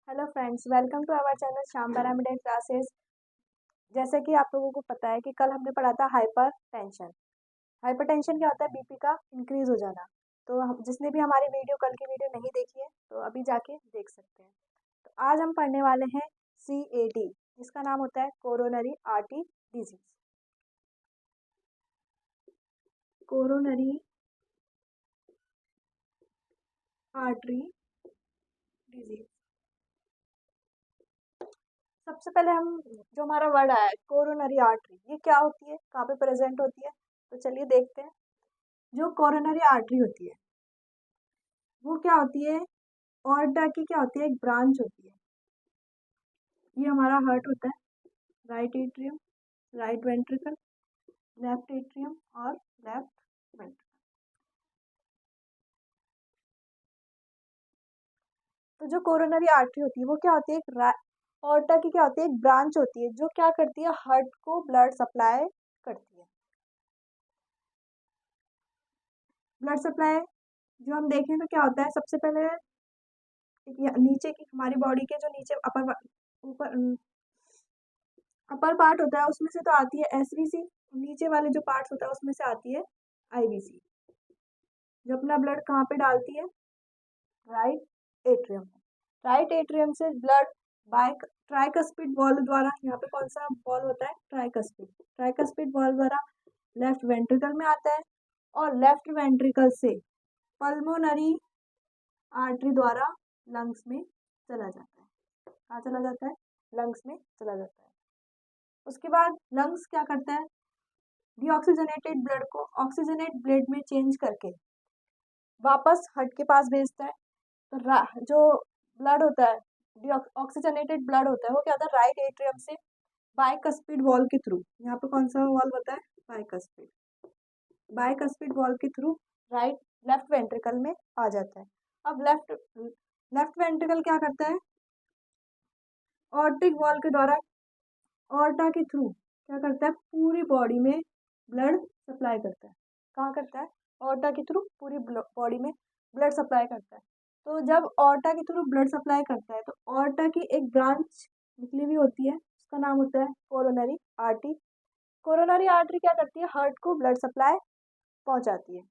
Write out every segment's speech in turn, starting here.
Hello friends, welcome to our channel Shyam pyramid classes. जैसे कि आप लोगों को पता है कि कल हमने पढ़ा था हाइपर टेंशन। हाइपर टेंशन क्या होता है? बीपी का इंक्रीज हो जाना। तो जिसने भी हमारी वीडियो कल की वीडियो नहीं देखी है तो अभी जाके देख सकते हैं। तो आज हम पढ़ने वाले हैं CAD, जिसका नाम होता है coronary artery disease. Coronary artery disease. सबसे पहले हम जो हमारा वर्ड आया है कोरोनरी आर्टरी, ये क्या होती है, कहाँ पे प्रेजेंट होती है? तो चलिए देखते हैं। जो कोरोनरी आर्टरी होती है वो क्या होती है? ऑर्टा की क्या होती है? एक ब्रांच होती है। ये हमारा हार्ट होता है, right atrium, right ventricle, left atrium और लेफ्ट वेंट्रिकल। तो जो कोरोनरी आर्टरी होती है वो क्या होती है? एक ऑर्टा की क्या होती है? एक ब्रांच होती है जो क्या करती है? हार्ट को ब्लड सप्लाई करती है। ब्लड सप्लाई जो हम देखें तो क्या होता है? सबसे पहले नीचे की हमारी बॉडी के जो नीचे ऊपर अपर पार्ट होता है उसमें से तो आती है SVC। नीचे वाले जो पार्ट्स होता है उसमें से आती है IVC। जो अपना ब्लड कहाँ पे डालती है? राइट एट्रियम में। राइट एट्रियम से ब्लड बाय ट्राइकस्पिड वॉल्व द्वारा, यहाँ पे कौन सा वॉल्व होता है? ट्राइकस्पिड वॉल्व द्वारा लेफ्ट वेंट्रिकल में आता है और लेफ्ट वेंट्रिकल से पल्मोनरी आर्टरी द्वारा लंग्स में चला जाता है। कहाँ चला जाता है? लंग्स में चला जाता है। उसके बाद लंग्स क्या करता है? डीऑक्सीजनेटेड ब्लड को ऑक्सीजनेट ब्लड में चेंज करके वापस हार्ट के पास भेजता है। तो जो ब्लड होता है, ऑक्सीजनेटेड ब्लड होता है, वो क्या होता है? राइट एट्रियम से बाइकस्पिड वॉल्व के थ्रू, यहाँ पे कौन सा वॉल्व होता है? बाइकस्पिड वॉल्व के थ्रू राइट लेफ्ट वेंट्रिकल में आ जाता है। अब लेफ्ट वेंट्रिकल क्या करता है? ऑर्टिक वॉल्व के द्वारा ऑर्टा के थ्रू क्या करता है? पूरी बॉडी में ब्लड सप्लाई करता है। कहाँ करता है? ऑर्टा के थ्रू पूरी बॉडी में ब्लड सप्लाई करता है। तो जब ऑर्टा के थ्रू ब्लड सप्लाई करता है तो ऑर्टा की एक ब्रांच निकली हुई होती है, उसका नाम होता है कोरोनरी आर्टरी। कोरोनरी आर्टरी क्या करती है? हार्ट को ब्लड सप्लाई पहुंचाती है।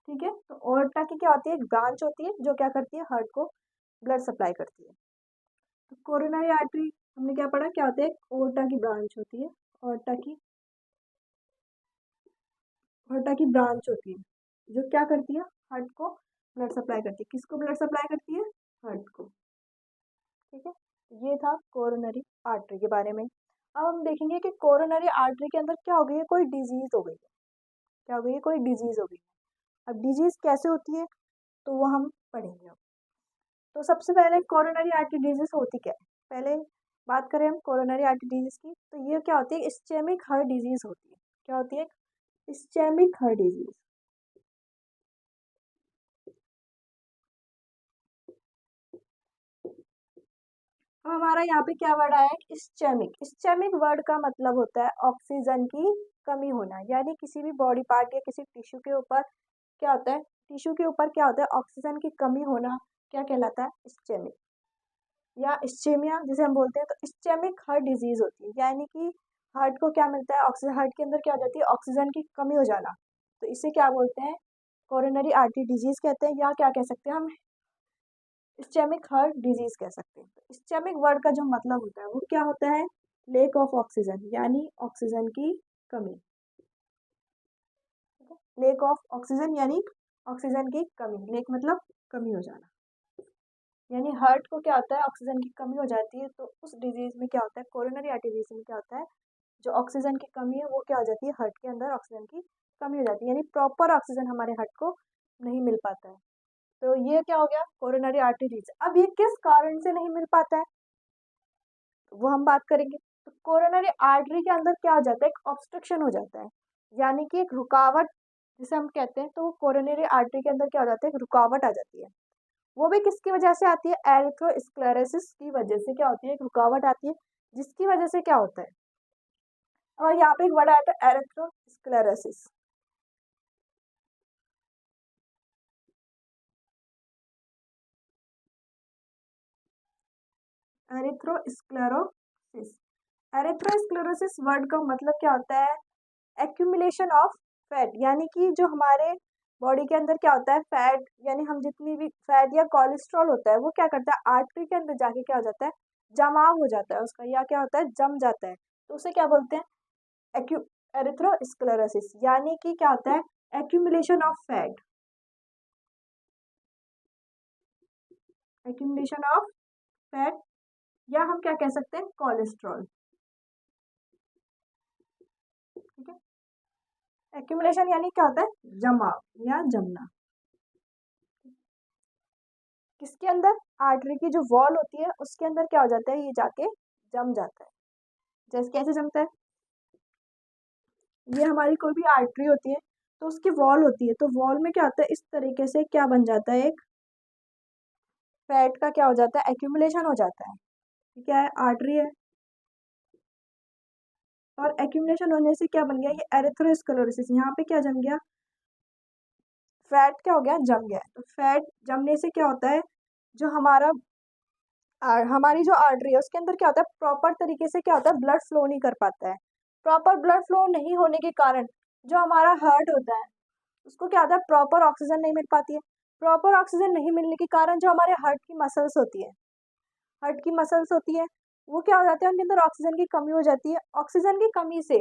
ठीक है, तो ऑर्टा की क्या होती है? एक ब्रांच होती है जो क्या करती है? हार्ट को ब्लड सप्लाई करती है। तो कोरोनरी आर्टरी हमने क्या पढ़ा? क्या होता है? ओर्टा की ब्रांच होती है। ओर्टा की ब्रांच होती है जो क्या करती है? हार्ट को ब्लड सप्लाई करती है। किसको ब्लड सप्लाई करती है? हार्ट को। ठीक है, तो ये था कोरोनरी आर्टरी के बारे में। अब हम देखेंगे कि कोरोनरी आर्टरी के अंदर क्या हो गई है? कोई डिजीज हो गई है। क्या हो गई है? कोई डिजीज हो गई है। अब डिजीज कैसे होती है तो वो हम पढ़ेंगे अब। तो सबसे पहले कोरोनरी आर्टरी डिजीज होती क्या है? पहले बात करें हम कोरोनरी आर्टरी डिजीज की, तो ये क्या होती है? इस्चेमिक हार्ट डिजीज होती है। क्या होती है? Ischaemic heart disease. अब हमारा यहाँ पे क्या वर्ड आया है? इस्चेमिक। इस्चेमिक वर्ड का मतलब होता है ऑक्सीजन की कमी होना, यानी किसी भी बॉडी पार्ट या किसी टिश्यू के ऊपर क्या होता है? टिश्यू के ऊपर क्या होता है? ऑक्सीजन की कमी होना क्या कहलाता है? इस्चेमिक या इस्चेमिया जिसे हम बोलते हैं। तो इस्चेमिक हार्ट डिजीज होती है, यानी कि हार्ट को क्या मिलता है? ऑक्सीजन। हार्ट के अंदर क्या हो जाती है? ऑक्सीजन की कमी हो जाना। तो इसे क्या बोलते हैं? कोरोनरी आर्टरी डिजीज कहते हैं, या क्या कह सकते हैं हम? इस्चेमिक हार्ट डिजीज कह सकते हैं। तो इस्चेमिक वर्ड का जो मतलब होता है वो क्या होता है? लेक ऑफ ऑक्सीजन, यानी ऑक्सीजन की कमी। लेक ऑफ ऑक्सीजन यानी ऑक्सीजन की कमी। लेक मतलब कमी हो जाना, यानी हार्ट को क्या होता है? ऑक्सीजन की कमी हो जाती है। तो उस डिजीज में क्या होता है? कोरोनरी आर्टरी डिजीज में क्या होता है? जो ऑक्सीजन की कमी है वो क्या हो जाती है? हार्ट के अंदर ऑक्सीजन की कमी हो जाती है, यानी प्रॉपर ऑक्सीजन हमारे हार्ट को नहीं मिल पाता है। तो ये क्या हो गया? Coronary artery disease. अब ये किस कारण से नहीं मिल पाता है वो हम बात करेंगे। तो कोरोनरी आर्टरी के अंदर क्या हो जाता है? एक ऑब्स्ट्रक्शन हो जाता है, यानी कि एक रुकावट जिसे हम कहते हैं। तो कोरोनरी आर्टरी के अंदर क्या हो जाता है? एक रुकावट आ जाती है। वो भी किसकी वजह से आती है? एरिथ्रोस्क्लेरोसिस की वजह से क्या होती है? एक रुकावट आती है, जिसकी वजह से क्या होता है? और यहाँ पे एक वर्ड आया था एरिथ्रोस्क्लेरोसिस। एरिथ्रोस्क्लेरोसिस। एरिथ्रोस्क्लेरोसिस वर्ड का मतलब क्या होता है? एक्यूमुलेशन ऑफ फैट, यानी कि जो हमारे बॉडी के अंदर क्या होता है, फैट, यानी हम जितनी भी फैट या कोलेस्ट्रॉल होता है वो क्या करता है, आर्टरी के अंदर जाके क्या हो जाता है, जमाव हो जाता है उसका, या क्या होता है, जम जाता है। तो उसे क्या बोलते हैं? एक्यू एरिथ्रोस्क्लेरोसिस, यानी कि क्या होता है, accumulation of fat, accumulation of fat, या हम क्या कह सकते हैं, कोलेस्ट्रॉल। ठीक है, एक्यूमुलेशन यानी क्या होता है, जमाव या जमना। किसके अंदर? आर्टरी की जो वॉल होती है उसके अंदर क्या हो जाता है, ये जाके जम जाता है। जैसे कैसे जमता है? ये हमारी कोई भी आर्टरी होती है तो उसकी वॉल होती है, तो वॉल में क्या होता है, इस तरीके से क्या बन जाता है, एक फैट का क्या हो जाता है, एक्यूमुलेशन हो जाता है। क्या है? आर्टरी है, और एक्यूमुलेशन होने से क्या बन गया, ये एरिथ्रोस्क्लेरोसिस। यहाँ पे क्या जम गया, फैट क्या हो गया, जम गया। तो फैट जमने से क्या होता है, जो हमारी जो आर्टरी है उसके अंदर क्या होता है, प्रॉपर तरीके से क्या होता है, ब्लड फ्लो नहीं कर पाता है। प्रॉपर ब्लड फ्लो नहीं होने के कारण जो हमारा हार्ट होता है उसको क्या होता है, प्रॉपर ऑक्सीजन नहीं मिल पाती है। प्रॉपर ऑक्सीजन नहीं मिलने के कारण जो हमारे हार्ट की मसल्स होती है, हार्ट की मसल्स होती है, वो क्या हो जाते हैं, उनके अंदर ऑक्सीजन की कमी हो जाती है। ऑक्सीजन की कमी से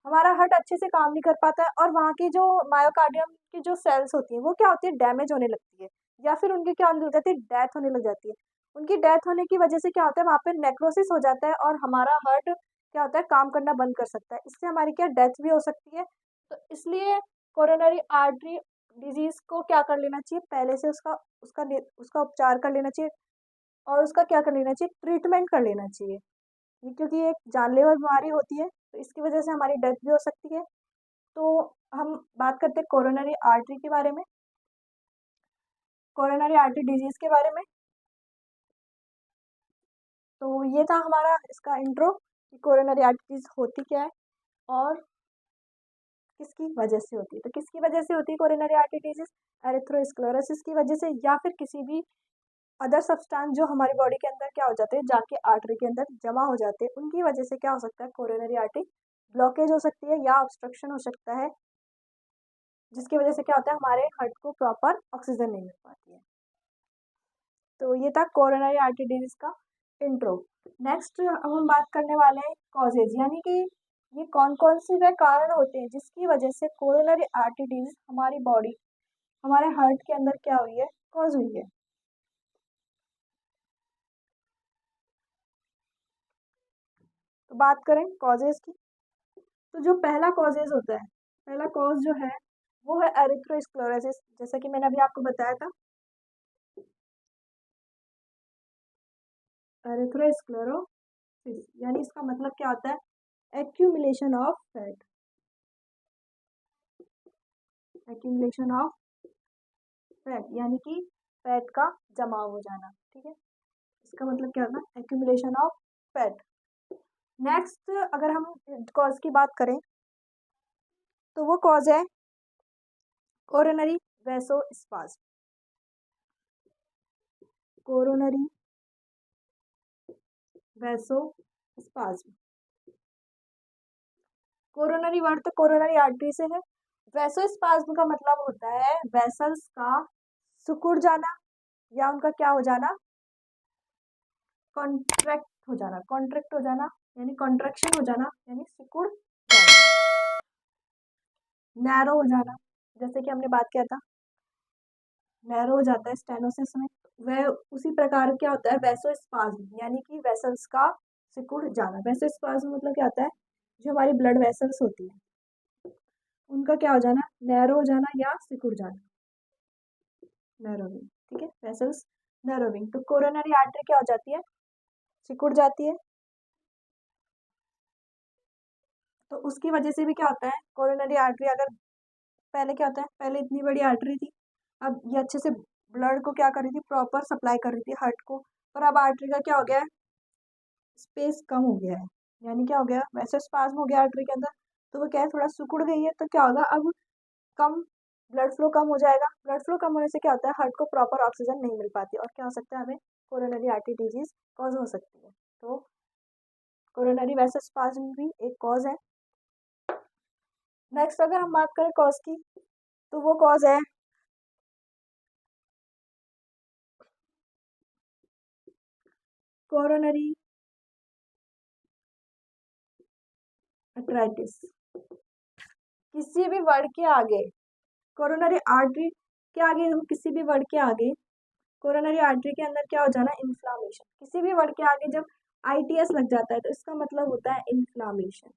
हमारा हार्ट अच्छे से काम नहीं कर पाता है, और वहाँ की जो मायोकार्डियम की जो सेल्स होती हैं वो क्या होती है, डैमेज होने लगती है, या फिर उनकी क्या होने लग जाती है, डेथ होने लग जाती है। उनकी डेथ होने की वजह से क्या होता है, वहाँ पे नेक्रोसिस हो जाता है, और हमारा हार्ट क्या होता है, काम करना बंद कर सकता है। इससे हमारी क्या डेथ भी हो सकती है। तो इसलिए कोरोनरी आर्टरी डिजीज को क्या कर लेना चाहिए, पहले से उसका उसका उसका उपचार कर लेना चाहिए, और उसका क्या कर लेना चाहिए, ट्रीटमेंट कर लेना चाहिए। ये क्योंकि एक जानलेवा बीमारी होती है तो इसकी वजह से हमारी डेथ भी हो सकती है। तो हम बात करते हैं कोरोनरी आर्टरी के बारे में, कोरोनरी आर्टरी डिजीज के बारे में। तो ये था हमारा इसका इंट्रो कि कोरोनरी आर्टरीज होती क्या है और किसकी वजह से होती है। तो किसकी वजह से होती है कोरोनरी आर्टरी डिजीज? एरिथ्रोस्क्लेरोसिस की वजह से, या फिर किसी भी अदर सब्सटेंस जो हमारी बॉडी के अंदर क्या हो जाते हैं, जाके आर्टरी के अंदर जमा हो जाते हैं, उनकी वजह से क्या हो सकता है, कोरोनरी आर्टरी ब्लॉकेज हो सकती है या ऑब्स्ट्रक्शन हो सकता है, जिसकी वजह से क्या होता है, हमारे हार्ट को प्रॉपर ऑक्सीजन नहीं मिल पाती है। तो ये था कोरोनरी आर्टरी डिजीज का इंट्रो। नेक्स्ट हम बात करने वाले हैं कॉजेज, यानी कि ये कौन कौन से वे कारण होते हैं जिसकी वजह से कोरोनरी आर्टरी डिजीज हमारी बॉडी, हमारे हार्ट के अंदर क्या हुई है, कॉज हुई है। तो बात करें कॉजेज की, तो जो पहला कॉजेज होता है, पहला कॉज जो है वो है एरिथ्रोस्क्लेरोसिस, जैसा कि मैंने अभी आपको बताया था, एरिथ्रोस्क्लेरोसिस, यानी इसका मतलब क्या होता है, accumulation of fat, accumulation of fat, यानी कि फैट का जमाव हो जाना। ठीक है, इसका मतलब क्या होता है, एक्यूमुलेशन ऑफ फैट। नेक्स्ट अगर हम कॉज की बात करें तो वो कॉज है coronary vasospasm, coronary vasospasm. Coronary word तो कोरोनरी आर्टरी से है। वैसोस्पाज्म का मतलब होता है वेसल्स का सिकुड़ जाना, या उनका क्या हो जाना, कॉन्ट्रैक्ट हो जाना, कॉन्ट्रैक्ट हो जाना, यानी कॉन्ट्रैक्शन हो जाना, यानी सिकुड़ जाना, नैरो हो जाना, जैसे कि हमने बात किया था, नैरो हो जाता है स्टेनोसिस में। वह उसी प्रकार क्या होता है, वैसोस्पाज्म, यानी कि वेसल्स का सिकुड़ जाना। वैसोस्पाज्म मतलब क्या होता है, जो हमारी ब्लड वेसल्स होती है उनका क्या हो जाना, नैरो हो जाना या सिकुड़ जाना, नैरोविंग। ठीक है, वेसल्स नैरोविंग। तो कोरोनरी आर्टरी क्या हो जाती है, सिकुड़ जाती है। तो उसकी वजह से भी क्या होता है, कोरोनरी आर्टरी अगर पहले क्या होता है, पहले इतनी बड़ी आर्टरी थी, अब ये अच्छे से ब्लड को क्या कर रही थी, प्रॉपर सप्लाई कर रही थी हार्ट को, पर अब आर्टरी का क्या हो गया है, स्पेस कम हो गया है, यानी क्या हो गया, वैसे स्पाज्म हो गया आर्टरी के अंदर, तो वो क्या है, थोड़ा सिकुड़ गई है, तो क्या होगा, अब कम ब्लड फ्लो कम हो जाएगा। ब्लड फ्लो कम होने से क्या होता है, हार्ट को प्रॉपर ऑक्सीजन नहीं मिल पाती और क्या हो सकता है, हमें कोरोनरी आर्टरी डिजीज कॉज हो सकती है। तो कोरोनरी वैसोस्पाज्म भी एक कॉज है। नेक्स्ट अगर हम बात करें कॉज की, तो वो कॉज है कोरोनरी आर्थराइटिस। किसी भी वर्ड के आगे कोरोनरी आर्टरी के आगे, किसी भी वर्ड के आगे कोरोनरी आर्टरी के अंदर क्या हो जाना, इन्फ्लामेशन। किसी भी वर्ड के आगे जब आईटीएस लग जाता है तो इसका मतलब होता है इन्फ्लामेशन।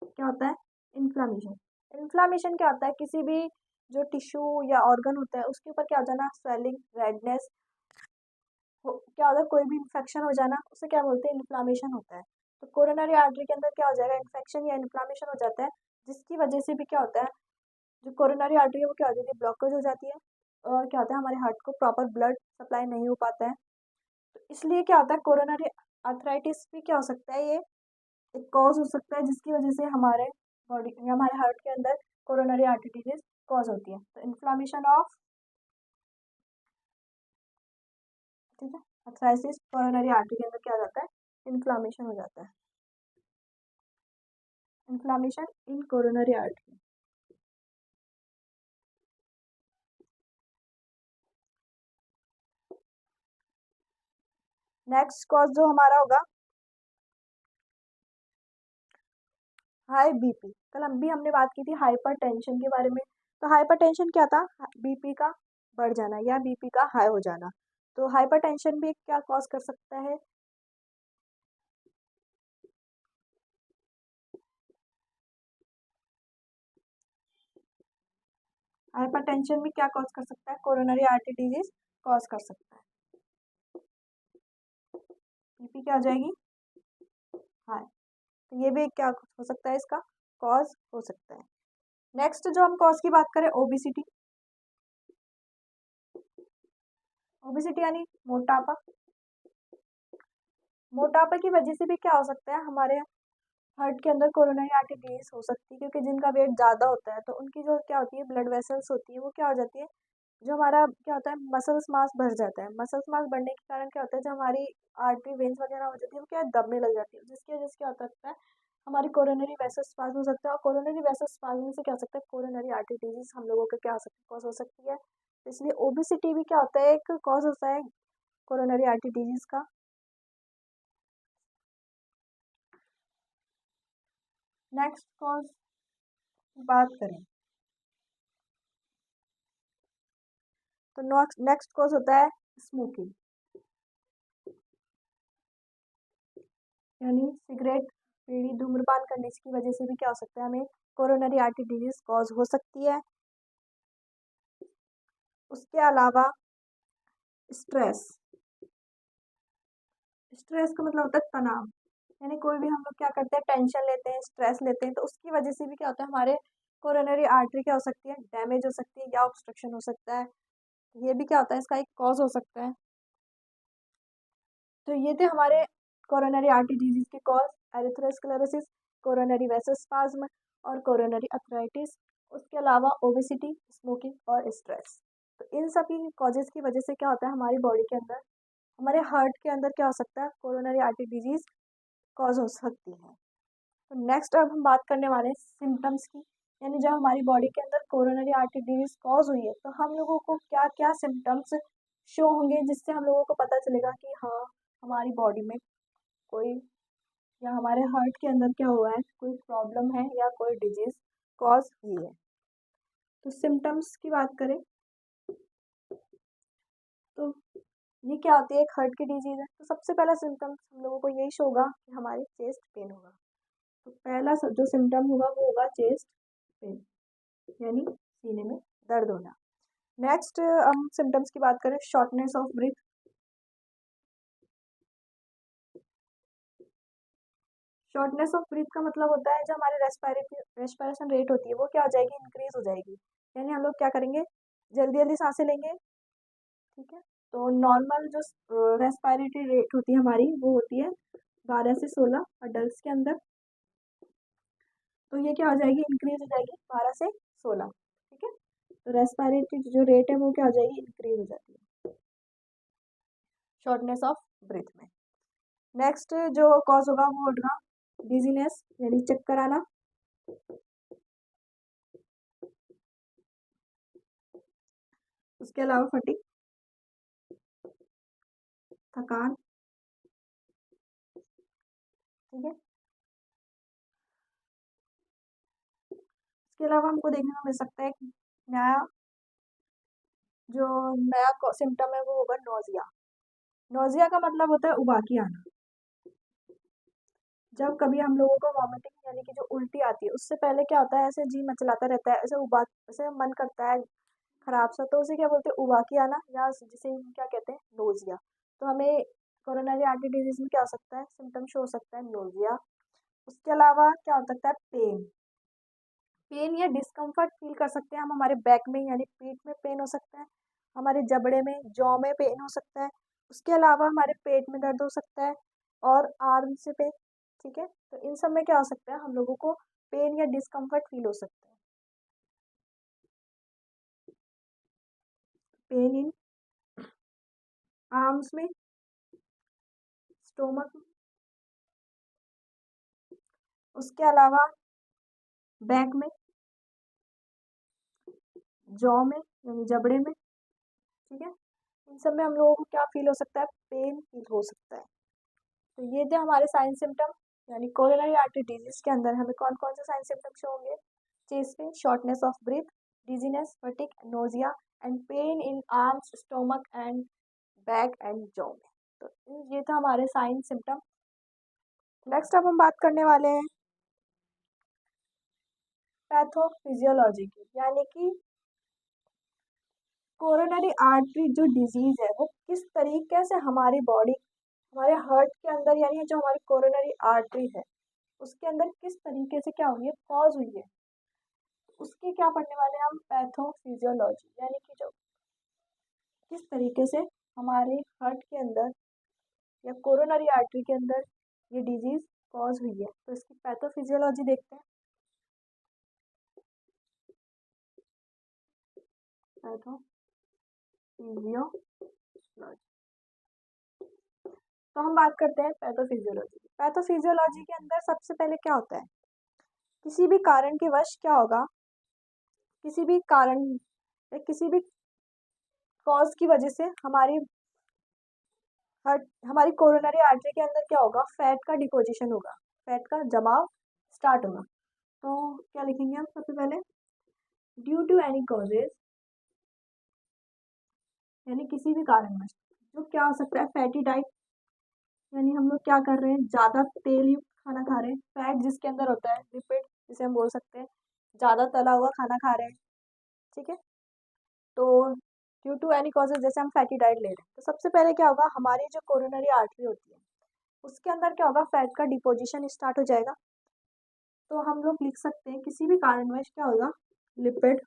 क्या होता है, इन्फ्लामेशन। इन्फ्लामेशन क्या होता है, किसी भी जो टिश्यू या ऑर्गन होता है उसके ऊपर क्या हो जाना, स्वेलिंग, रेडनेस, क्या होता है, कोई भी इन्फेक्शन हो जाना, उसे क्या बोलते हैं, इन्फ्लामेशन होता है। तो कोरोनरी आर्टरी के अंदर क्या हो जाएगा, इन्फेक्शन या इन्फ्लामेशन हो जाता है, जिसकी वजह से भी क्या होता है, जो कोरोनरी आर्टरी है वो क्या हो जाती है, ब्लॉकेज हो जाती है और क्या होता है, हमारे हार्ट को प्रॉपर ब्लड सप्लाई नहीं हो पाता है। तो इसलिए क्या होता है, कोरोनरी आर्थराइटिस भी क्या हो सकता है, ये एक कॉज हो सकता है जिसकी वजह से हमारे बॉडी या हमारे हार्ट के अंदर कोरोनरी आर्टरी डिजीज कॉज होती है। तो इन्फ्लामेशन ऑफ, ठीक है, आर्थराइटिस कोरोनरी आर्टरी के अंदर क्या हो जाता है, इन्फ्लामेशन हो जाता है, इन्फ्लामेशन इन कोरोनरी आर्टरी। नेक्स्ट कॉज जो हमारा होगा, हाई बीपी। कल हम भी हमने बात की थी हाइपर टेंशन के बारे में। तो हाइपर टेंशन क्या था, बीपी का बढ़ जाना या बीपी का हाई हो जाना। तो हाइपर टेंशन भी क्या कॉज कर सकता है, हाइपरटेंशन भी क्या कॉज कर सकता है, कोरोनरी आर्टरी डिजीज कॉज कर सकता है। बीपी क्या हो जाएगी, हाई। तो ये भी क्या हो सकता है, इसका कॉज हो सकता है। नेक्स्ट जो हम कॉज की बात करें, ओबिसिटी। ओबिसिटी यानी मोटापा। मोटापा की वजह से भी क्या हो सकता है, हमारे हार्ट के अंदर कोरोनरी आर्टरी डिजीज हो सकती है, क्योंकि जिनका वेट ज़्यादा होता है तो उनकी जो क्या होती है, ब्लड वेसल्स होती है वो क्या हो जाती है, जो हमारा क्या होता है, मसल्स मास बढ़ जाता है। मसल्स मास बढ़ने के कारण क्या होता है, जो हमारी आर्टरी वेन्स वगैरह हो जाती है वो क्या है, दबने लग जाती है, जिसकी वजह से क्या हो सकता है, हमारी कोरोनरी वेसोस्पाज्म हो सकता है। और कोरोनरी वेसोस्पाज्म से क्या हो सकता है, कोरोनरी आर्टरी डिजीज हम लोगों को क्या हो सकती है, कॉज हो सकती है। इसलिए ओबिसिटी भी क्या होता है, एक कॉज होता है कोरोनरी आर्टरी डिजीज का। नेक्स्ट कॉज बात करें, तो नेक्स्ट कॉज होता है स्मोकिंग, यानी सिगरेट, बीड़ी, धूम्रपान करने की वजह से भी क्या हो सकता है, हमें कोरोनरी आर्टरी डिजीज कॉज हो सकती है। उसके अलावा स्ट्रेस, स्ट्रेस का मतलब होता है तनाव, यानी कोई भी हम लोग क्या करते हैं, टेंशन लेते हैं, स्ट्रेस लेते हैं, तो उसकी वजह से भी क्या होता है, हमारे कोरोनरी आर्टरी क्या हो सकती है, डैमेज हो सकती है या ऑब्स्ट्रक्शन हो सकता है। ये भी क्या होता है, इसका एक कॉज हो सकता है। तो ये थे हमारे कोरोनरी आर्टरी डिजीज के कॉज, एरिथ्रोस्क्लेरोसिस, कोरोनरी वेसोस्पाज्म और कोरोनरी अर्थराइटिस। उसके अलावा ओबेसिटी, स्मोकिंग और स्ट्रेस। तो इन सभी कॉजेज की वजह से क्या होता है, हमारी बॉडी के अंदर, हमारे हार्ट के अंदर क्या हो सकता है, कोरोनरी आर्टरी डिजीज कॉज हो सकती है। तो नेक्स्ट अब हम बात करने वाले हैं सिम्टम्स की, यानी जब हमारी बॉडी के अंदर कोरोनरी आर्टरी डिजीज कॉज हुई है तो हम लोगों को क्या क्या सिम्टम्स शो होंगे, जिससे हम लोगों को पता चलेगा कि हाँ, हमारी बॉडी में कोई या हमारे हार्ट के अंदर क्या हुआ है, कोई प्रॉब्लम है या कोई डिजीज कॉज हुई है। तो सिम्टम्स की बात करें तो ये क्या होती है, एक हार्ट की डिजीज है। तो सबसे पहला सिम्टम्स हम लोगों को यही शो होगा कि हमारे चेस्ट पेन होगा। तो पहला जो सिम्टम होगा वो होगा चेस्ट पेन, यानी सीने में दर्द होना। नेक्स्ट हम सिम्टम्स की बात करें, shortness of breath. Shortness of breath का मतलब होता है जो हमारी रेस्पिरेशन रेट होती है वो क्या हो जाएगी, इंक्रीज हो जाएगी, यानी हम लोग क्या करेंगे, जल्दी जल्दी सांसें लेंगे। ठीक है, तो नॉर्मल जो रेस्पिरेटरी रेट होती है हमारी वो होती है 12 से 16 अडल्ट के अंदर। तो ये क्या हो जाएगी, इंक्रीज हो जाएगी 12 से 16। ठीक है, तो रेस्पिरेटरी जो रेट है वो क्या हो जाएगी, इंक्रीज हो जाती है शॉर्टनेस ऑफ ब्रीथ में। नेक्स्ट जो कॉज होगा वो होगा डिजीनेस यानी चक्कर आना। उसके अलावा फटीग, थकान। ठीक है, इसके अलावा हमको देखने को मिल सकता है कि नया जो नया सिम्टम है वो होगा नोजिया। नोजिया का मतलब होता है उबाकी आना। जब कभी हम लोगों को वॉमिटिंग यानी कि जो उल्टी आती है उससे पहले क्या होता है, ऐसे जी मचलाता रहता है, ऐसे मन करता है खराब सा, तो उसे क्या बोलते हैं, उबाकी आना, या जिसे हम क्या कहते हैं, नोजिया। तो हमें कोरोनरी आर्टरी डिजीज में क्या हो सकता है, सिम्टम शो हो सकता है नोजिया। उसके अलावा क्या हो सकता है, पेन। पेन या डिस्कम्फर्ट फील कर सकते हैं हम हमारे बैक में यानी पीठ में पेन हो सकता है, हमारे जबड़े में जॉ में पेन हो सकता है। उसके अलावा हमारे पेट में दर्द हो सकता है और आर्म से पेन। ठीक है, तो इन सब में क्या हो सकता है, हम लोगों को पेन या डिस्कम्फर्ट फील हो सकता है। पेन इन आर्म्स में, स्टोमक में, उसके अलावा बैक में, जॉ में यानी जबड़े में। ठीक है, इन सब में हम लोगों को क्या फील हो सकता है, पेन फील हो सकता है। तो ये थे हमारे साइन सिम्टम, यानी कोरोनरी आर्टरी डिजीज के अंदर हमें कौन कौन से साइन सिम्टम शो होंगे, chest pain, shortness of breath, dizziness, fatigue, nausea and pain in arms, stomach and back and jaw में। तो ये था हमारे साइन सिम्टम। नेक्स्ट अब हम बात करने वाले हैं पैथोफिजियोलॉजी की, यानी कि कोरोनरी आर्टरी जो डिजीज है वो किस तरीके से हमारी बॉडी, हमारे हार्ट के अंदर, यानी जो हमारी कोरोनरी आर्टरी है उसके अंदर किस तरीके से क्या हुई है, कॉज हुई है, उसके क्या पढ़ने वाले हैं हम, पैथोफिजियोलॉजी, यानी कि जो किस तरीके से हमारे हार्ट के अंदर या कोरोनरी आर्टरी के अंदर ये डिजीज कॉज हुई है, तो इसकी पैथोफिजियोलॉजी देखते हैं। पैथोफिजियोलॉजी, तो हम बात करते हैं पैथोफिजियोलॉजी की। पैथोफिजियोलॉजी के अंदर सबसे पहले क्या होता है, किसी भी कारण के वश क्या होगा, किसी भी कारण या किसी भी कॉज की वजह से हमारी कोरोनरी आर्टरी के अंदर क्या होगा, फैट का डिपोजिशन होगा, फैट का जमाव स्टार्ट होगा। तो क्या लिखेंगे हम सबसे पहले, ड्यू टू एनी कॉजेज, यानी किसी भी कारणवश, जो क्या हो सकता है, फैटी डाइट, यानी हम लोग क्या कर रहे हैं, ज़्यादा तेल युक्त खाना खा रहे हैं, फैट जिसके अंदर होता है, लिपिड जिसे हम बोल सकते हैं, ज़्यादा तला हुआ खाना खा रहे हैं। ठीक है, तो ड्यू टू एनी कॉजेज जैसे हम फैटी डाइट ले रहे हैं, तो सबसे पहले क्या होगा, हमारी जो कोरोनरी आर्टरी होती है उसके अंदर क्या होगा, फैट का डिपोजिशन स्टार्ट हो जाएगा। तो हम लोग लिख सकते हैं किसी भी कारणवश क्या होगा, लिपिड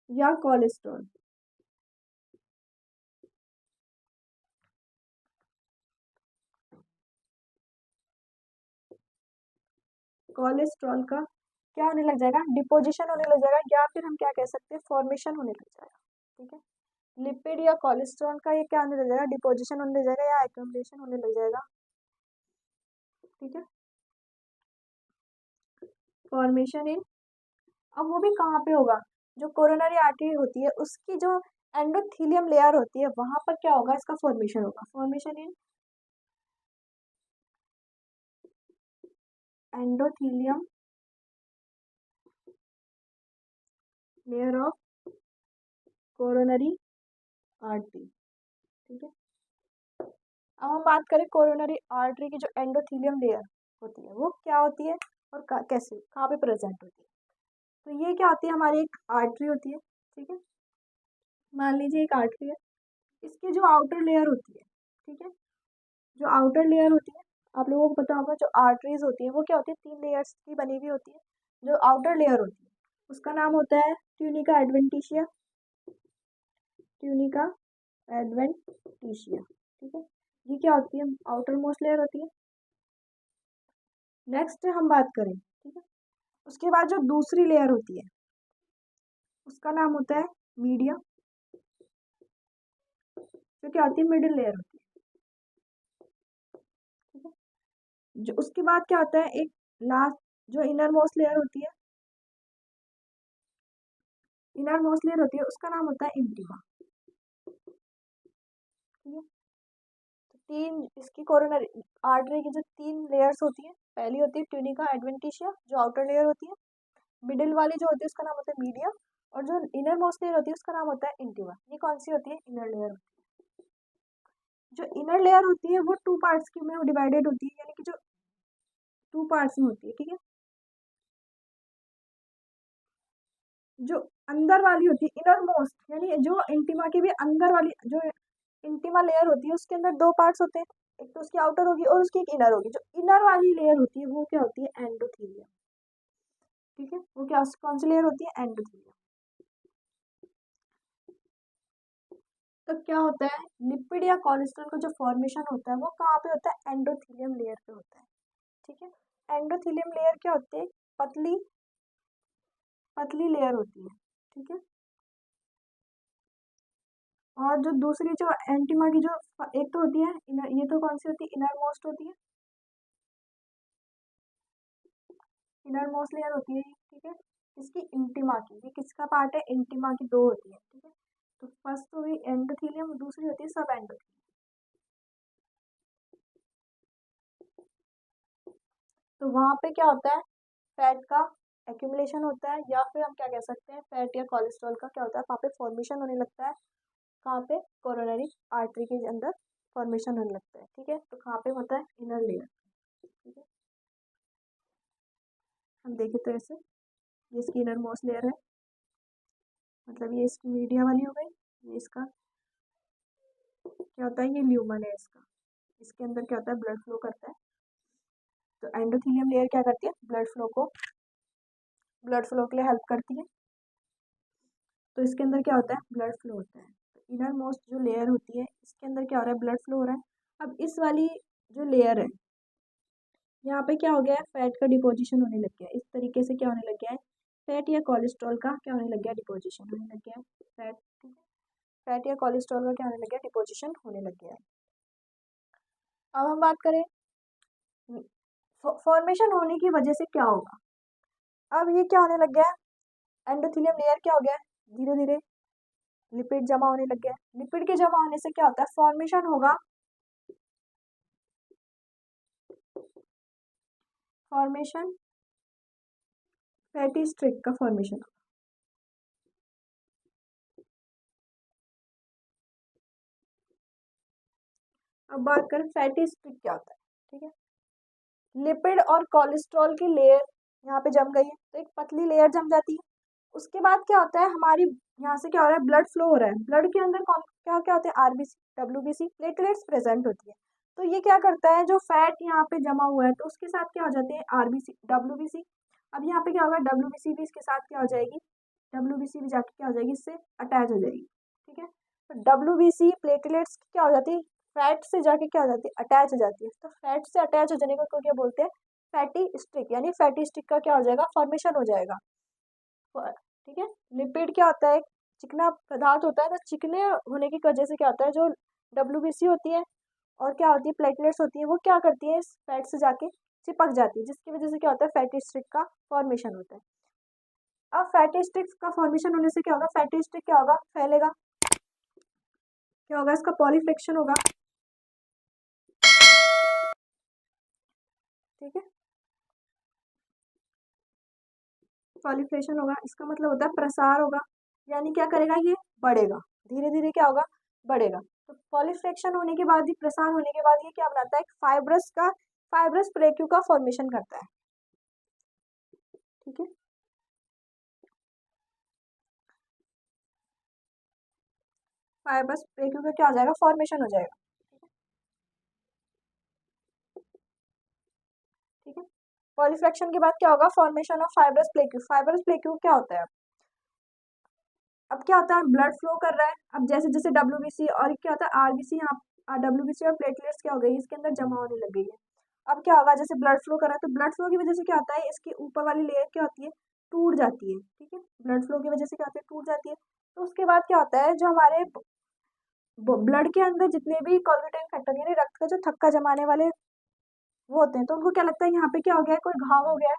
या कोलेस्ट्रॉल, कोलेस्ट्रॉल का क्या होने लग जाएगा, डिपोजिशन होने लग जाएगा, या फिर हम क्या कह सकते हैं, फॉर्मेशन होने लग जाएगा। ठीक है, लिपिड या कोलेस्ट्रॉल का ये क्या होने लग जाएगा, डिपोजिशन होने लग जाएगा या एक्यूमुलेशन होने लग जाएगा। ठीक है, फॉर्मेशन इन, अब वो भी कहाँ पे होगा, जो कोरोनरी आर्टरी होती है उसकी जो एंडोथीलियम लेयर होती है वहां पर क्या होगा, इसका फॉर्मेशन होगा, formation in endothelium layer of coronary artery. ठीक है, अब हम बात करें कोरोनरी आर्टरी की जो एंडोथीलियम लेयर होती है वो क्या होती है और कैसे कहाँ पे प्रेजेंट होती है। तो ये क्या होती है, हमारी एक आर्टरी होती है। ठीक है, मान लीजिए एक आर्टरी है, इसकी जो आउटर लेयर होती है, ठीक है, जो आउटर लेयर होती है, आप लोगों को पता होगा जो आर्टरीज होती है वो क्या होती है, 3 लेयर्स की बनी हुई होती है। जो आउटर लेयर होती है उसका नाम होता है ट्यूनिका एडवेंटिशिया, ट्यूनिका एडवेंटिशिया। ठीक है, ये क्या होती है, आउटर मोस्ट लेयर होती है। नेक्स्ट हम बात करें उसके बाद जो दूसरी लेयर होती है उसका नाम होता है मीडिया, जो क्या होती है मिडिल लेयर होती है, ठीक है। जो उसके बाद क्या होता है एक लास्ट जो इनर मोस्ट लेयर होती है, इनर मोस्ट लेयर होती है उसका नाम होता है इंटीमा, ठीक है। तो तीन इसकी कोरोनरी आर्टरी की जो तीन लेयर्स होती है, पहली होती है ट्यूनिका एडवेंटिशिया जो आउटर लेयर होती है, मिडिल वाली जो होती है उसका नाम होता है मीडिया, और जो इनर मोस्ट लेयर होती है उसका नाम होता है इंटीमा। ये कौन सी होती है? इनर लेयर होती है। जो इनर लेयर होती है वो टू पार्ट्स की में डिवाइडेड होती है, यानी कि जो टू पार्ट्स में होती है, ठीक है। जो अंदर वाली होती है इनर मोस्ट, यानी जो इंटीमा की भी अंदर वाली जो इंटीमा लेयर होती है उसके अंदर दो पार्ट्स होते हैं, एक तो उसकी आउटर होगी और उसकी एक इनर होगी। जो इनर वाली लेयर होती है वो क्या होती है? एंडोथीलियम, ठीक है। वो क्या कौन सी लेयर होती है? एंडोथीलियम। तो क्या होता है लिपिड या कोलेस्ट्रॉल का जो फॉर्मेशन होता है वो कहाँ पे होता है? एंडोथीलियम लेयर पे होता है, ठीक है। एंडोथीलियम लेयर क्या होती है? पतली पतली लेयर होती है, ठीक है। और जो दूसरी जो एंटीमा की जो एक तो होती है इनर, ये तो कौन सी होती है? इनर मोस्ट होती है, इनर मोस्ट लेयर होती है ये, ठीक है। इसकी इंटीमा की, ये किसका पार्ट है? इंटीमा की दो होती है, ठीक है। तो फर्स्ट तो हुई एंडोथीलियम, दूसरी होती है सब एंडोथीलियम। तो वहां पे क्या होता है? फैट का एक्यूमुलेशन होता है, या फिर हम क्या कह सकते हैं फैट या कोलेस्ट्रॉल का क्या होता है वहाँ पे फॉर्मेशन होने लगता है। कहाँ पे? कोरोनरी आर्टरी के अंदर फॉर्मेशन होने लगता है, ठीक है। तो कहाँ पे होता है? इनर लेयर, ठीक है। हम देखें तो ऐसे ये इसकी इनर मोस्ट लेयर है, मतलब ये इसकी मीडिया वाली हो गई, ये इसका क्या होता है? ये ल्यूमन है इसका, इसके अंदर क्या होता है? ब्लड फ्लो करता है। तो एंडोथेलियम लेयर क्या करती है? ब्लड फ्लो के लिए हेल्प करती है। तो इसके अंदर क्या होता है? ब्लड फ्लो होता है। तो इनर मोस्ट जो लेयर होती है इसके अंदर क्या हो रहा है? ब्लड फ्लो हो रहा है। अब इस वाली जो लेयर है यहाँ पे क्या हो गया है? फैट का डिपोजिशन होने लग गया है। इस तरीके से क्या होने लग गया है? फैट या कोलेस्ट्रॉल का क्या होने लग गया? डिपोजिशन होने लग गया है। फैट या कोलेस्ट्रॉल का क्या होने लग गया? डिपोजिशन होने लग गया है। अब हम बात करें फॉर्मेशन होने की वजह से क्या होगा। अब ये क्या होने लग गया है? एंडोथेलियम लेयर क्या हो गया है? धीरे धीरे लिपिड जमा होने लग गया है। लिपिड के जमा होने से क्या होता है? फॉर्मेशन होगा, फॉर्मेशन फैटी स्ट्रिक का फॉर्मेशन। अब बात करें फैटी स्ट्रिक क्या होता है, ठीक है। लिपिड और कोलेस्ट्रॉल की लेयर यहाँ पे जम गई है, तो एक पतली लेयर जम जाती है। उसके बाद क्या होता है? हमारी यहाँ से क्या हो रहा है? ब्लड फ्लो हो रहा है। ब्लड के अंदर कौन क्या क्या होते हैं? आरबीसी, डब्ल्यूबीसी, प्लेटलेट्स प्रेजेंट होती है। तो ये क्या करता है? जो फैट यहाँ पे जमा हुआ है तो उसके साथ क्या हो जाते हैं? RBC, WBC. अब यहाँ पे क्या होगा? डब्ल्यूबीसी भी इसके साथ क्या हो जाएगी? डब्ल्यूबीसी भी जाके क्या हो जाएगी? इससे अटैच हो जाएगी, ठीक है। तो डब्ल्यूबीसी प्लेटलेट्स क्या हो जाती है? फैट से जाके क्या हो जाती है? अटैच हो जाती है। तो फैट से अटैच हो जाने को क्या बोलते हैं? फैटी स्टिक, यानी फैटी स्टिक का क्या हो जाएगा? फॉर्मेशन हो जाएगा, ठीक है। लिपिड क्या होता है? चिकना पदार्थ होता है। तो चिकने होने की वजह से क्या होता है? जो डब्ल्यूबीसी होती है और क्या होती है प्लेटलेट्स होती है वो क्या करती है? इस फैट से जाके चिपक जाती है, जिसकी वजह से क्या होता है? फैटी स्ट्रिक का फॉर्मेशन होता है। अब फैटी स्ट्रिक का फॉर्मेशन होने से क्या होगा? फैटी स्ट्रिक क्या होगा? फैलेगा, क्या होगा? इसका पॉलीफ्लेक्शन होगा, ठीक है। पॉलीफ्लेक्शन होगा, इसका मतलब होता है प्रसार होगा, यानी क्या करेगा? ये बढ़ेगा, धीरे धीरे क्या होगा? बढ़ेगा। तो पॉलीफ्लेक्शन होने के बाद ही, प्रसार होने के बाद ये क्या बनाता है? एक फाइब्रस प्लेक्यू का फॉर्मेशन करता है, ठीक है। फाइब्रस प्लेक्यू का क्या हो जाएगा? फॉर्मेशन हो जाएगा, ठीक है। पॉलीफ्लेक्शन के बाद क्या होगा? Formation of fibrous plaque. Fibrous plaque क्या होता है? अब क्या होता है? ब्लड फ्लो कर रहा है। अब जैसे जैसे डब्ल्यूबीसी और क्या होता है? आरबीसी, यहाँ डब्ल्यूबीसी और प्लेटलेट्स क्या हो गई? इसके अंदर जमा होने लग गई है। अब क्या होगा, जैसे ब्लड फ्लो कर रहा है तो ब्लड फ्लो की वजह से क्या होता है, इसके ऊपर वाली लेयर क्या होती है, टूट जाती है। ठीक है, ब्लड फ्लो की वजह से क्या होती है, टूट जाती है। तो उसके बाद क्या होता है, जो हमारे ब्लड के अंदर जितने भी कोलेस्ट्रॉल फैक्टर यानी रक्त का जो थक्का जमाने वाले वो होते हैं, तो उनको क्या लगता है यहाँ पे क्या हो गया है, कोई घाव हो गया है।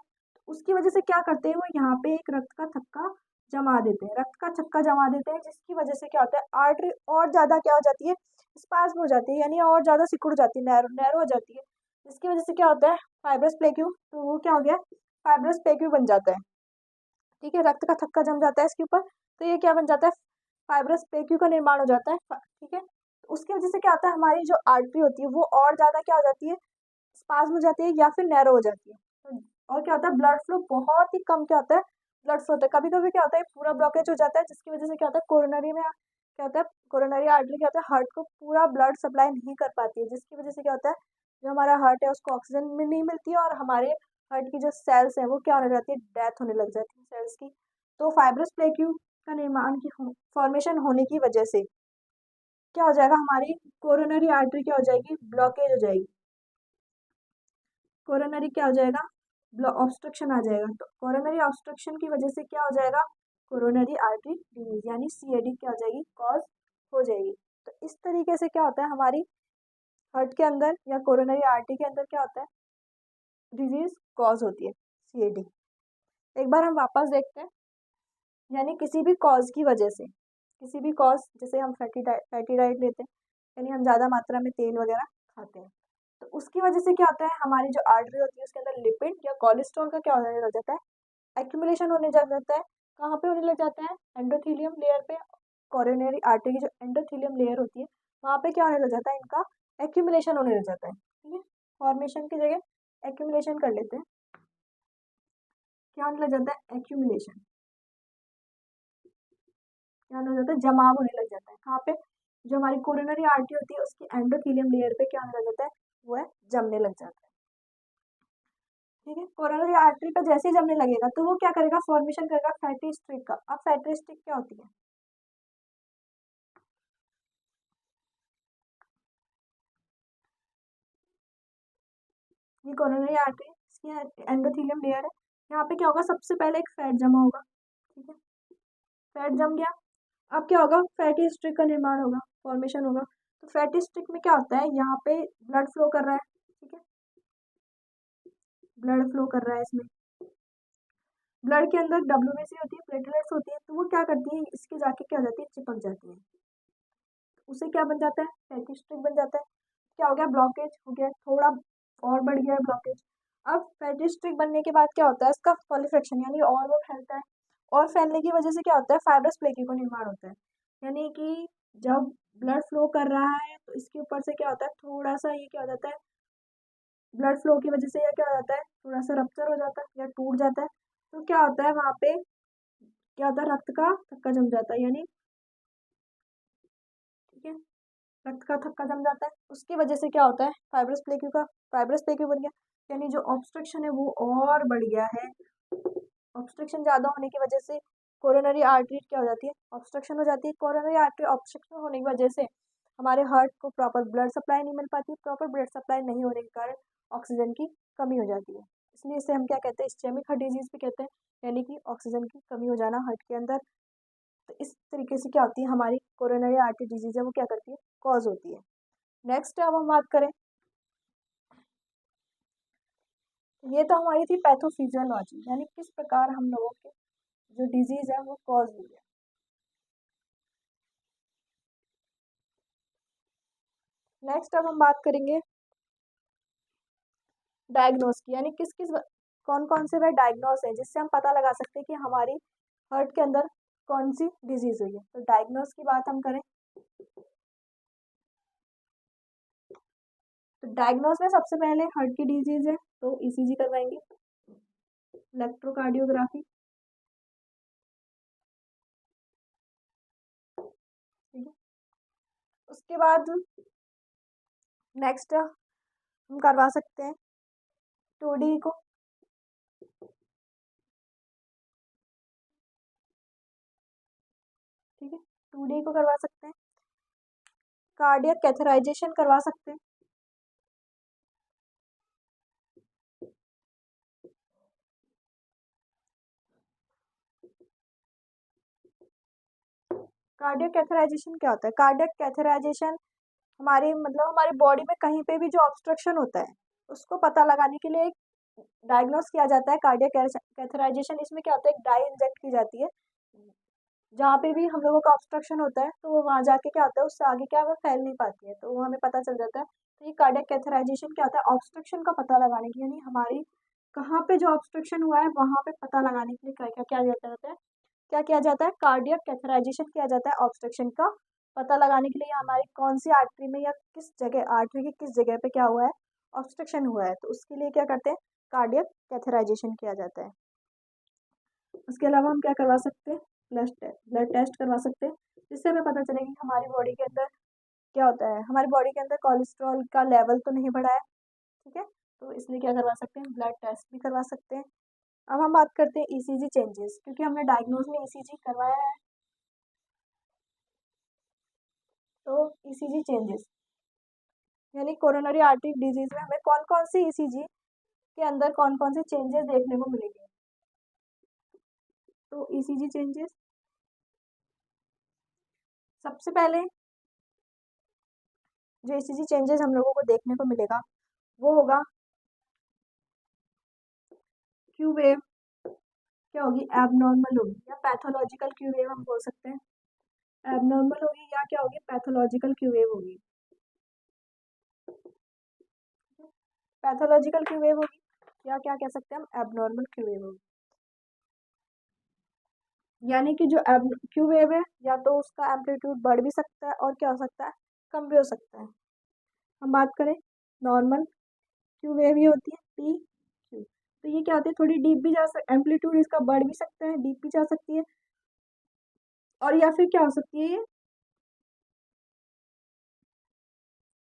तो उसकी वजह से क्या करते हैं, वो यहाँ पे एक रक्त का थक्का जमा देते हैं, रक्त का थक्का जमा देते हैं, जिसकी वजह से क्या होता है, आर्टरी और ज़्यादा क्या हो जाती है, स्पाज्म हो जाती है, यानी और ज़्यादा सिकुड़ जाती है, नैरो नैरो हो जाती है, जिसकी वजह से क्या होता है, फाइब्रस प्लेक्यू, तो वो क्या हो गया, फाइब्रस प्लेक्यू बन जाता है। ठीक है, रक्त का थक्का जम जाता है इसके ऊपर, तो ये क्या बन जाता है, फाइब्रस प्लेक्यू का निर्माण हो जाता है। ठीक है, तो उसकी वजह से क्या होता है, हमारी जो आर्टरी होती है वो और ज़्यादा क्या हो जाती है, स्पाज्म हो जाती है या फिर नैरो हो जाती है। और क्या होता है, ब्लड फ्लो बहुत ही कम क्या होता है, ब्लड फ्लो होता है। कभी कभी क्या होता है, पूरा ब्लॉकेज हो जाता है, जिसकी वजह से क्या होता है, कोरोनरी में क्या होता है, कोरोनरी आर्टरी क्या होता है, हार्ट को पूरा ब्लड सप्लाई नहीं कर पाती है, जिसकी वजह से क्या होता है, जो हमारा हार्ट है उसको ऑक्सीजन में नहीं मिलती है, और हमारे हार्ट की जो सेल्स है वो क्या होने जाती है, डेथ होने लग जाती है सेल्स की। तो फाइब्रस प्लेक्यू का निर्माण की फॉर्मेशन होने की वजह से क्या हो जाएगा, हमारी कोरोनरी आर्टरी क्या हो जाएगी, ब्लॉकेज हो जाएगी, कोरोनरी क्या हो जाएगा, ऑब्स्ट्रक्शन आ जाएगा। तो कोरोनरी ऑब्स्ट्रक्शन की वजह से क्या हो जाएगा, कोरोनरी आर्टरी डिजीज यानी सीएडी क्या हो जाएगी, कॉज हो जाएगी। तो इस तरीके से क्या होता है, हमारी हार्ट के अंदर या कोरोनरी आर्टरी के अंदर क्या होता है, डिजीज कॉज होती है, सीएडी। एक बार हम वापस देखते हैं, यानी किसी भी कॉज की वजह से, किसी भी कॉज, जैसे हम फैटी डाइट लेते हैं, यानी हम ज़्यादा मात्रा में तेल वगैरह खाते हैं, तो उसकी वजह से क्या होता है, हमारी जो आर्टरी होती है उसके अंदर लिपिड या कोलेस्ट्रॉल का क्या होने लग जाता है, एक्यूमुलेशन होने लग जाता है। कहाँ पे होने लग जाता है, एंडोथेलियम लेयर पे, कोरोनरी आर्टरी की जो एंडोथेलियम लेयर होती है वहाँ पे क्या होने लग जाता है, इनका एक्यूमुलेशन होने लग जाता है। ठीक है, फॉर्मेशन की जगह एक्यूमुलेशन कर लेते हैं, क्या होने लग जाता है, एक्यूमुलेशन, क्या होने लग जाता है, जमाव होने लग जाता है। कहाँ पे, जो हमारी कोरोनरी आर्टरी होती है उसकी एंडोथेलियम लेयर पे क्या होने लग जाता है, वो है जमने लग जाता है। ठीक है, कोरोनरी आर्टरी पे जैसे ही जमने लगेगा तो वो क्या करेगा, फॉर्मेशन करेगा फैटी स्ट्रिक का। अब फैटी स्ट्रिक क्या होती है, ये कोरोनरी आर्टरी, इसकी एंडोथेलियम लेयर है, यहाँ पे क्या होगा, सबसे पहले एक फैट जमा होगा। ठीक है, फैट जम गया, अब क्या होगा, फैटी स्ट्रिक का निर्माण होगा, फॉर्मेशन होगा। तो फैटी स्ट्रिक में क्या होता है, यहाँ पे ब्लड फ्लो कर रहा है। ठीक है, ब्लड फ्लो कर रहा है इसमें, ब्लड के अंदर डब्ल्यूबीसी होती है, प्लेटलेट्स होती है, तो वो क्या करती है, इसके जाके क्या हो जाती है, चिपक जाती है, उसे क्या बन जाता है, फैटी स्ट्रिक बन जाता है। क्या हो गया, ब्लॉकेज हो गया, थोड़ा और बढ़ गया है ब्लॉकेज। अब फैटी स्ट्रिक बनने के बाद क्या होता है, इसका पॉलीफ्रैक्शन यानी और वो फैलता है, और फैलने की वजह से क्या होता है, फाइब्रस प्लेकी का निर्माण होता है। यानी कि जब ब्लड फ्लो कर रहा है तो इसके ऊपर से क्या होता है, थोड़ा सा ये क्या हो जाता है, ब्लड फ्लो की वजह से यह क्या हो जाता है, थोड़ा सा रप्चर हो जाता है या टूट जाता है। तो क्या होता है, वहाँ पे क्या होता है, रक्त का थक्का जम जाता है, यानी ठीक है, रक्त का थक्का जम जाता है। उसकी वजह से क्या होता है, फाइब्रस प्लेक्यू बन गया, यानी जो ऑब्स्ट्रक्शन है वो और बढ़ गया है। ऑब्स्ट्रक्शन ज़्यादा होने की वजह से कोरोनरी आर्टरी क्या हो जाती है, ऑब्स्ट्रक्शन हो जाती है। कोरोनरी आर्टरी ऑब्स्ट्रक्शन होने की वजह से हमारे हार्ट को प्रॉपर ब्लड सप्लाई नहीं मिल पाती, प्रॉपर ब्लड सप्लाई नहीं होने के कारण ऑक्सीजन की कमी हो जाती है, इसलिए इसे हम क्या कहते हैं, इस्चेमिक हार्ट डिजीज भी कहते हैं, यानी कि ऑक्सीजन की कमी हो जाना हार्ट के अंदर। तो इस तरीके से क्या होती है, हमारी कोरोनरी आर्टरी डिजीज है वो क्या करती है, कॉज होती है। नेक्स्ट अब हम बात करें, ये तो हमारी थी पैथोफिजियोलॉजी, यानी किस प्रकार हम लोगों के जो डिजीज है वो कॉज हुई है। नेक्स्ट अब हम बात करेंगे डायग्नोस की, यानी किस किस कौन कौन से वह डायग्नोस है जिससे हम पता लगा सकते हैं कि हमारी हार्ट के अंदर कौन सी डिजीज हुई है। तो डायग्नोस की बात हम करें तो डायग्नोस में सबसे पहले हार्ट की डिजीज है तो ईसीजी करवाएंगे, इलेक्ट्रोकार्डियोग्राफी। ठीक है, उसके बाद नेक्स्ट हम करवा सकते हैं टूडी को। ठीक है, टूडी को करवा सकते हैं, कार्डियक कैथराइजेशन करवा सकते हैं। कार्डियक कैथेराइजेशन क्या होता है? कार्डियक कैथेराइजेशन हमारी बॉडी में कहीं पे भी जो ऑब्स्ट्रक्शन होता है उसको पता लगाने के लिए एक डायग्नोस किया जाता है कार्डियक कैथेराइजेशन। इसमें क्या होता है, एक डाई इंजेक्ट की जाती है जहाँ पे भी हम लोगों का ऑब्स्ट्रक्शन होता है, तो वो वहाँ जाके क्या होता है, उससे आगे क्या है, वो फैल नहीं पाती है, तो वो हमें पता चल जाता है। तो ये कार्डियक कैथेराइजेशन क्या होता है, ऑब्स्ट्रक्शन का पता लगाने की, यानी हमारी कहाँ पे जो ऑब्स्ट्रक्शन हुआ है वहाँ पे पता लगाने के लिए क्या क्या किया जाता है, क्या किया जाता है, कार्डियक कैथेराइजेशन किया जाता है ऑब्स्ट्रक्शन का पता लगाने के लिए। हमारी कौन सी आर्टरी में या किस जगह, आर्टरी की किस जगह पे क्या हुआ है, ऑब्स्ट्रक्शन हुआ है, तो उसके लिए क्या करते हैं, कार्डियक कैथेराइजेशन किया जाता है। उसके अलावा हम क्या करवा सकते हैं, ब्लड टेस्ट करवा सकते हैं, जिससे हमें पता चलेगा कि हमारी बॉडी के अंदर क्या होता है, हमारी बॉडी के अंदर कोलेस्ट्रॉल का लेवल तो नहीं बढ़ा है, ठीक है, तो इसलिए क्या करवा सकते हैं, ब्लड टेस्ट भी करवा सकते हैं। अब हम बात करते हैं ईसीजी चेंजेस, क्योंकि हमने डायग्नोज में ईसीजी करवाया है, तो ईसीजी चेंजेस यानी कोरोनरी आर्टरी डिजीज में हमें कौन कौन सी ईसीजी के अंदर कौन कौन से चेंजेस देखने को मिलेंगे। तो ईसीजी चेंजेस, सबसे पहले जो ईसीजी चेंजेस हम लोगों को देखने को मिलेगा वो होगा क्यू वेव, क्या होगी, एबनॉर्मल होगी या पैथोलॉजिकल क्यू वेव हम बोल सकते हैं, एबनॉर्मल होगी या क्या होगी, पैथोलॉजिकल क्यू वेव होगी। पैथोलॉजिकल क्यू वेव होगी या क्या कह सकते हैं हम, एबनॉर्मल क्यू वेव होगी। यानी कि जो क्यू वेव है या तो उसका एम्पलीट्यूड बढ़ भी सकता है और क्या हो सकता है, कम भी हो सकता है। हम बात करें नॉर्मल क्यू वेव, ये होती है पी क्यू, तो ये क्या होती है, थोड़ी डीप भी जा सकती, एम्पलीट्यूड इसका बढ़ भी सकता है, डीप भी जा सकती है, और या फिर क्या हो सकती है ये,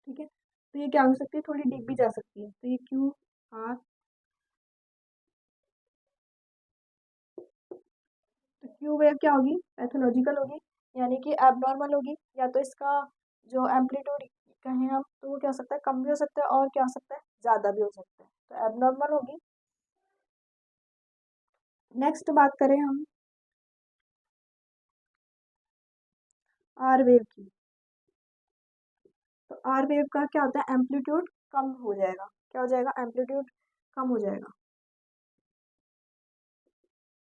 ठीक है, तो ये क्या हो सकती है, थोड़ी डीप भी जा सकती है, तो ये क्यू आर, तो क्यू वेव क्या होगी, पैथोलॉजिकल होगी, यानी कि एबनॉर्मल होगी, या तो इसका जो एम्पलीट्यूड कहें हम तो वो क्या हो सकता है, कम भी हो सकता है और क्या हो सकता है, ज़्यादा भी हो सकता है, तो एबनॉर्मल होगी। नेक्स्ट बात करें हम आर वेव की, तो आर वेव का क्या होता है, एम्पलीट्यूड कम हो जाएगा, क्या हो जाएगा, एम्पलीट्यूड कम हो जाएगा,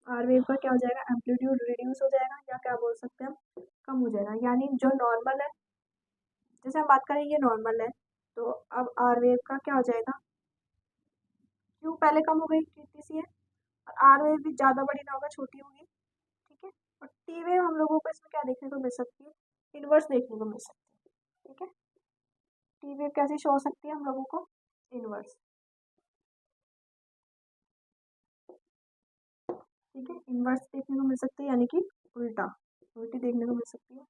आर वेव का क्या हो जाएगा, एम्पलीट्यूड रिड्यूस हो जाएगा या क्या बोल सकते हैं हम, कम हो जाएगा। यानी जो नॉर्मल है, जैसे हम बात करें ये नॉर्मल है, तो अब आर वेव का क्या हो जाएगा, क्यू पहले कम हो गई, कितनी सी है, और आर वेव भी ज़्यादा बड़ी ना होगा, छोटी होगी, ठीक है, और टी वेव हम लोगों को इसमें क्या देखने को मिल सकती है, इनवर्स देखने को मिल सकती है, ठीक है, टी वेव कैसे शो हो सकती है हम लोगों को, इनवर्स, ठीक है, इनवर्स देखने को मिल सकती है, यानी कि उल्टा, उल्टी देखने को मिल सकती है,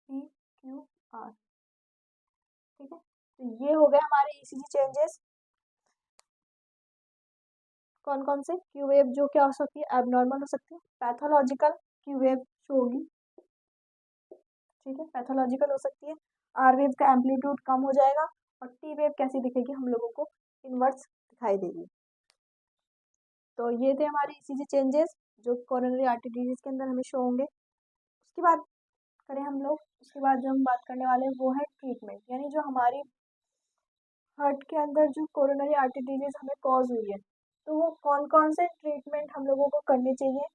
पी क्यू आर, ठीक है, तो ये हो गए हमारे ईसीजी चेंजेस, कौन कौन से, क्यू वेव जो क्या हो सकती है, एबनॉर्मल हो सकती है, पैथोलॉजिकल क्यू वेव शो होगी, ठीक है, पैथोलॉजिकल हो सकती है, आर वेव का एम्पलीट्यूड कम हो जाएगा, और टी वेव कैसी दिखेगी हम लोगों को, इनवर्स दिखाई देगी। तो ये थे हमारे ईसीजी चेंजेस जो कोरोनरी आर्टरी डिजीज के अंदर हमें शो होंगे। उसके बाद करें हम लोग, उसके बाद जो हम बात करने वाले हैं वो है ट्रीटमेंट, यानी जो हमारी हार्ट के अंदर जो कोरोनरी आर्टरी डिजीज हमें कॉज हुई है, तो वो कौन कौन से ट्रीटमेंट हम लोगों को करने चाहिए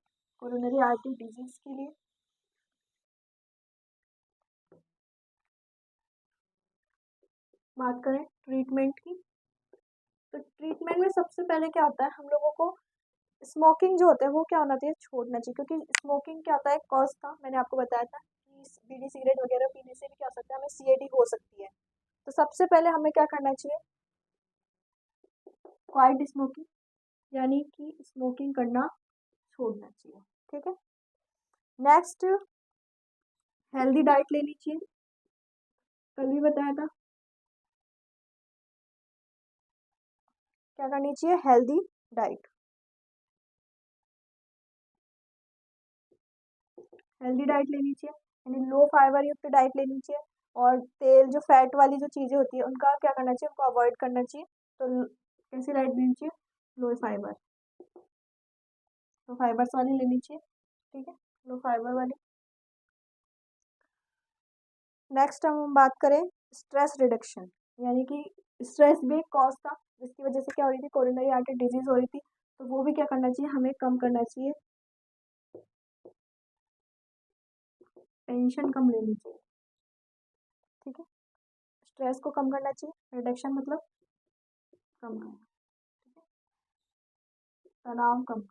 कोरोनरी आर्टरी डिजीज के लिए। बात करें ट्रीटमेंट की, तो ट्रीटमेंट में सबसे पहले क्या होता है, हम लोगों को स्मोकिंग जो होता है वो क्या होना चाहिए, छोड़ना चाहिए, क्योंकि स्मोकिंग क्या होता है, कॉज था, मैंने आपको बताया था कि बीड़ी सिगरेट वगैरह पीने से भी क्या हो सकता है, हमें सीएडी हो सकती है। तो सबसे पहले हमें क्या करना चाहिए, क्वाइट स्मोकिंग, यानी कि स्मोकिंग करना छोड़ना चाहिए, ठीक है। नेक्स्ट, हेल्दी डाइट लेनी चाहिए, कल भी बताया था, क्या करनी चाहिए, हेल्दी डाइट, हेल्दी डाइट लेनी चाहिए, यानी लो फाइबर युक्त डाइट लेनी चाहिए, और तेल जो फैट वाली जो चीज़ें होती है उनका क्या करना चाहिए, उनको अवॉइड करना चाहिए। तो कैसी डाइट लेनी चाहिए, लो फाइबर, तो फाइबर्स वाली लेनी चाहिए, ठीक है, लो फाइबर वाली। नेक्स्ट हम बात करें स्ट्रेस रिडक्शन, यानी कि स्ट्रेस भी एक कॉज था जिसकी वजह से क्या हो रही थी, कोरोनरी आर्टरी डिजीज हो रही थी। तो वो भी क्या करना चाहिए, हमें कम करना चाहिए, टेंशन कम लेनी चाहिए। ठीक है, स्ट्रेस को कम करना चाहिए, रिडक्शन मतलब कम करना, ठीक है, तनाव कम।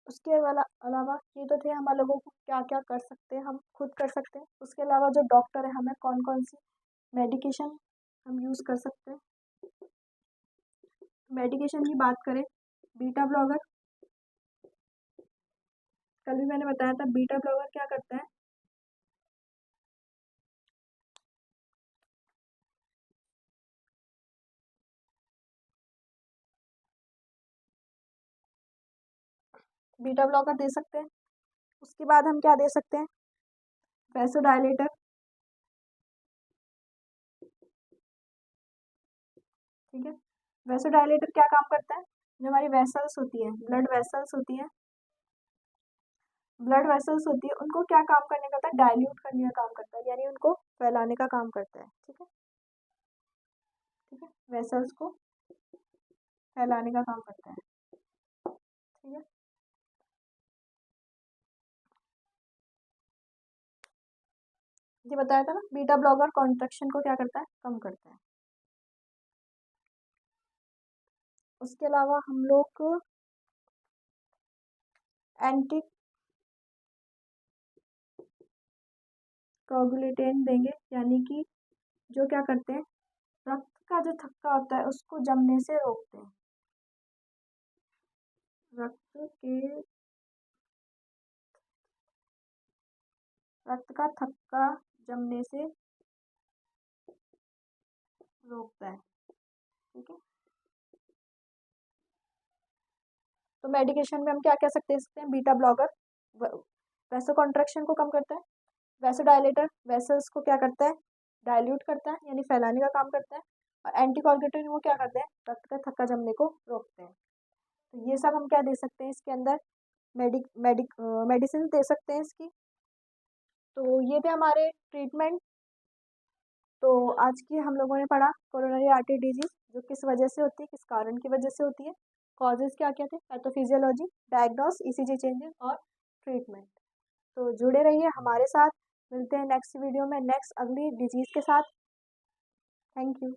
उसके अलावा ये तो थे हम लोगों को क्या क्या कर सकते हैं, हम खुद कर सकते हैं। उसके अलावा जो डॉक्टर है हमें कौन कौन सी मेडिकेशन हम यूज़ कर सकते हैं। मेडिकेशन की बात करें, बीटा ब्लॉकर, कल भी मैंने बताया था बीटा ब्लॉकर क्या करता है, बीटा ब्लॉकर दे सकते हैं। उसके बाद हम क्या दे सकते हैं, वैसोडायलेटर। ठीक है, वैसोडायलेटर क्या काम करता है, जो हमारी वेसल्स होती है, ब्लड वेसल्स होती है, ब्लड वेसल्स होती है, उनको क्या काम करने का, था डाइल्यूट करने का काम करता है, यानी उनको फैलाने का काम करता है। ठीक है, ठीक है, वेसल्स को फैलाने का काम करता है। ठीक है, ये बताया था ना, बीटा ब्लॉकर कॉन्ट्रैक्शन को क्या करता है, कम करता है। उसके अलावा हम लोग एंटी कोगुलेटेंट देंगे, यानी कि जो क्या करते हैं, रक्त का जो थक्का होता है उसको जमने से रोकते हैं, रक्त का थक्का जमने से रोकता है। ठीक है, तो मेडिकेशन में हम क्या कह सकते हैं, बीटा ब्लॉकर वैसो कॉन्ट्रैक्शन को कम करता है, वैसोडायलेटर वेसल्स को क्या करता है, डाइल्यूट करता है, यानी फैलाने का काम करता है, और एंटीकोगुलेटेंट वो क्या करते हैं, रक्त का थक्का जमने को रोकते हैं। तो ये सब हम क्या दे सकते हैं इसके अंदर, मेडिसिन दे सकते हैं इसकी। तो ये थे हमारे ट्रीटमेंट। तो आज की हम लोगों ने पढ़ा कोरोनरी आर्टरी डिजीज, जो किस वजह से होती है, किस कारण की वजह से होती है, कॉजेज क्या क्या थे, पैथोफिजियोलॉजी, डायग्नोस, ईसीजी चेंजेस और ट्रीटमेंट। तो जुड़े रहिए हमारे साथ, मिलते हैं नेक्स्ट वीडियो में नेक्स्ट अगली डिजीज के साथ। Thank you.